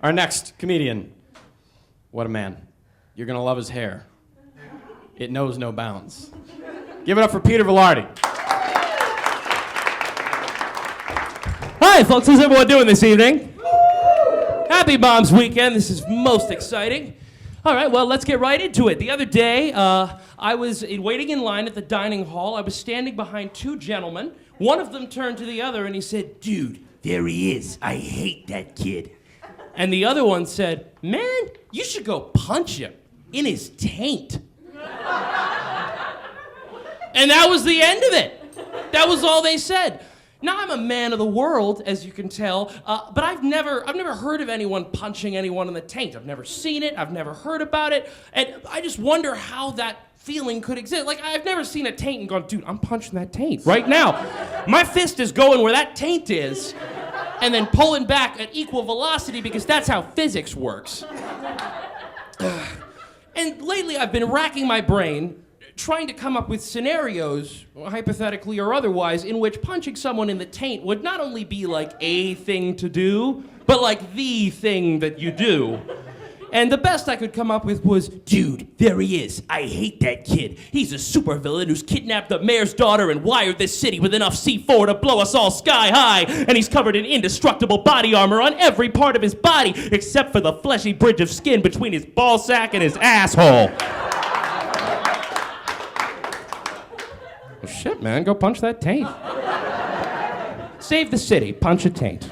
Our next comedian. What a man. You're going to love his hair. It knows no bounds. Give it up for Peter Vilardi. Hi, folks. How's everyone doing this evening? Happy Moms Weekend. This is most exciting. All right, well, let's get right into it. The other day, I was waiting in line at the dining hall. I was standing behind two gentlemen. One of them turned to the other and he said, "Dude, there he is. I hate that kid." And the other one said, "Man, you should go punch him in his taint." And that was the end of it. That was all they said. Now, I'm a man of the world, as you can tell, but I've never heard of anyone punching anyone in the taint. I've never seen it. I've never heard about it. And I just wonder how that feeling could exist. Like, I've never seen a taint and gone, "Dude, I'm punching that taint right now." My fist is going where that taint is and then pulling back at equal velocity because that's how physics works. And lately, I've been racking my brain trying to come up with scenarios, hypothetically or otherwise, in which punching someone in the taint would not only be like a thing to do, but like the thing that you do. And the best I could come up with was, "Dude, there he is. I hate that kid. He's a supervillain who's kidnapped the mayor's daughter and wired this city with enough C4 to blow us all sky high. And he's covered in indestructible body armor on every part of his body, except for the fleshy bridge of skin between his ball sack and his asshole." Well, shit, man, go punch that taint. Save the city, punch a taint.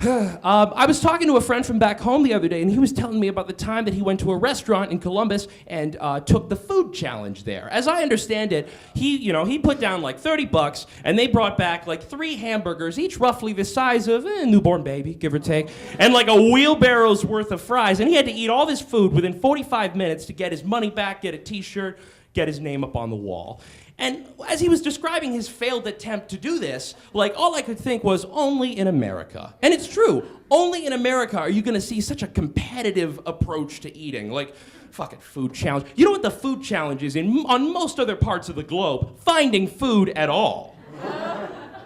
I was talking to a friend from back home the other day, and he was telling me about the time that he went to a restaurant in Columbus and took the food challenge there. As I understand it, he put down like $30, and they brought back like 3 hamburgers, each roughly the size of a newborn baby, give or take, and like a wheelbarrow's worth of fries, and he had to eat all this food within 45 minutes to get his money back, get a t-shirt, get his name up on the wall. And as he was describing his failed attempt to do this, like, all I could think was, only in America. And it's true. Only in America are you going to see such a competitive approach to eating. Like, fucking food challenge. You know what the food challenge is on most other parts of the globe? Finding food at all.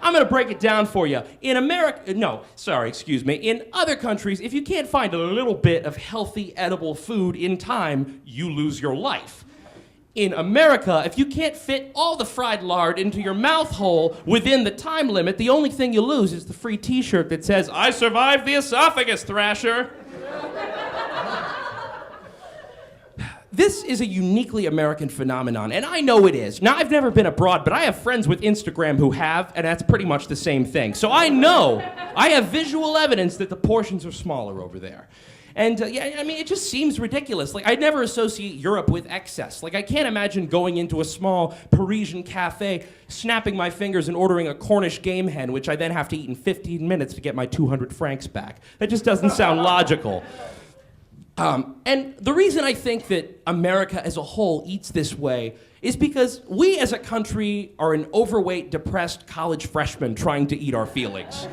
I'm going to break it down for you. In other countries, if you can't find a little bit of healthy, edible food in time, you lose your life. In America, if you can't fit all the fried lard into your mouth hole within the time limit, the only thing you lose is the free t-shirt that says, "I survived the esophagus, Thrasher." This is a uniquely American phenomenon, and I know it is. Now, I've never been abroad, but I have friends with Instagram who have, and that's pretty much the same thing. So I know, I have visual evidence that the portions are smaller over there. And it just seems ridiculous. Like, I'd never associate Europe with excess. Like, I can't imagine going into a small Parisian cafe, snapping my fingers and ordering a Cornish game hen, which I then have to eat in 15 minutes to get my 200 francs back. That just doesn't sound logical. And the reason I think that America as a whole eats this way is because we as a country are an overweight, depressed college freshman trying to eat our feelings.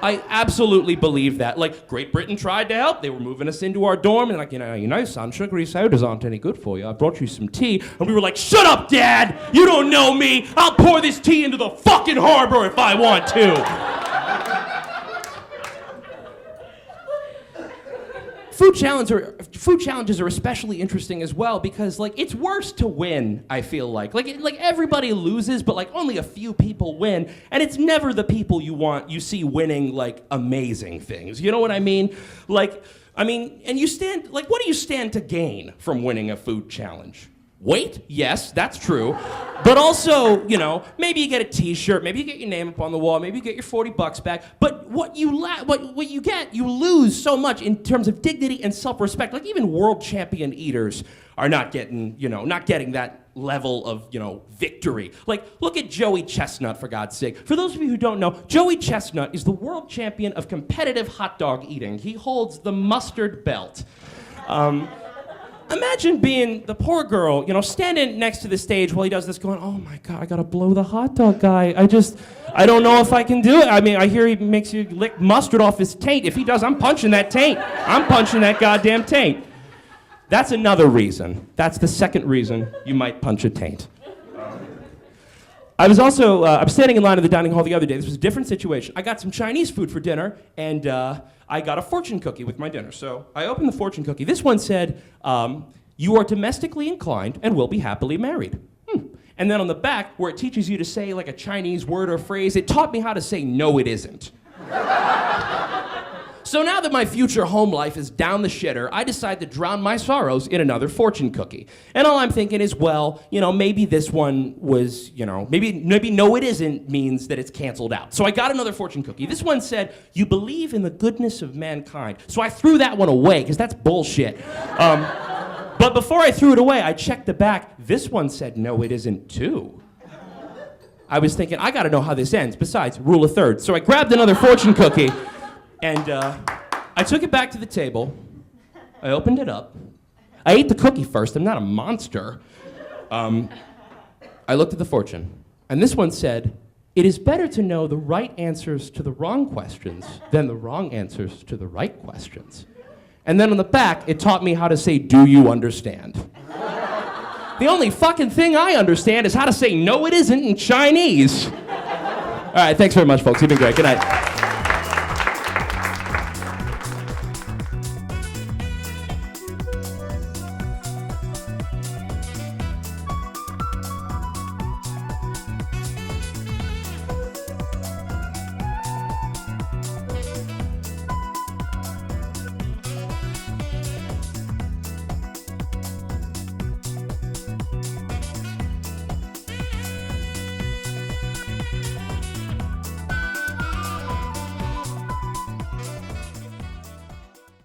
I absolutely believe that. Like, Great Britain tried to help. They were moving us into our dorm, and like, son, sugary sodas aren't any good for you. I brought you some tea. And we were like, "Shut up, Dad! You don't know me! I'll pour this tea into the fucking harbor if I want to!" Food challenges are especially interesting as well because, like, it's worse to win, I feel like. Like everybody loses, but like only a few people win, and it's never the people you see winning like amazing things. You know what I mean? And you stand, like, what do you stand to gain from winning a food challenge? Weight? Yes, that's true. But also, maybe you get a t-shirt, maybe you get your name up on the wall, maybe you get your $40 back. But what you lose so much in terms of dignity and self-respect. Like, even world champion eaters are not getting that level of, victory. Like, look at Joey Chestnut, for God's sake. For those of you who don't know, Joey Chestnut is the world champion of competitive hot dog eating. He holds the mustard belt. Imagine being the poor girl, standing next to the stage while he does this going, "Oh my God, I gotta blow the hot dog guy. I don't know if I can do it. I mean, I hear he makes you lick mustard off his taint. If he does, I'm punching that taint. I'm punching that goddamn taint." That's another reason. That's the second reason you might punch a taint. I was also, I'm standing in line at the dining hall the other day. This was a different situation. I got some Chinese food for dinner, and I got a fortune cookie with my dinner. So I opened the fortune cookie. This one said, you are domestically inclined and will be happily married. And then on the back, where it teaches you to say like a Chinese word or phrase, it taught me how to say, no, it isn't. So now that my future home life is down the shitter, I decide to drown my sorrows in another fortune cookie. And all I'm thinking is, well, maybe this one was, maybe no it isn't means that it's canceled out. So I got another fortune cookie. This one said, you believe in the goodness of mankind. So I threw that one away, because that's bullshit. But before I threw it away, I checked the back. This one said, no, it isn't too. I was thinking, I gotta know how this ends. Besides, rule of thirds. So I grabbed another fortune cookie, and I took it back to the table. I opened it up. I ate the cookie first. I'm not a monster. I looked at the fortune, and this one said, it is better to know the right answers to the wrong questions than the wrong answers to the right questions. And then on the back, it taught me how to say, do you understand? The only fucking thing I understand is how to say, no, it isn't in Chinese. All right, thanks very much, folks. You've been great. Good night.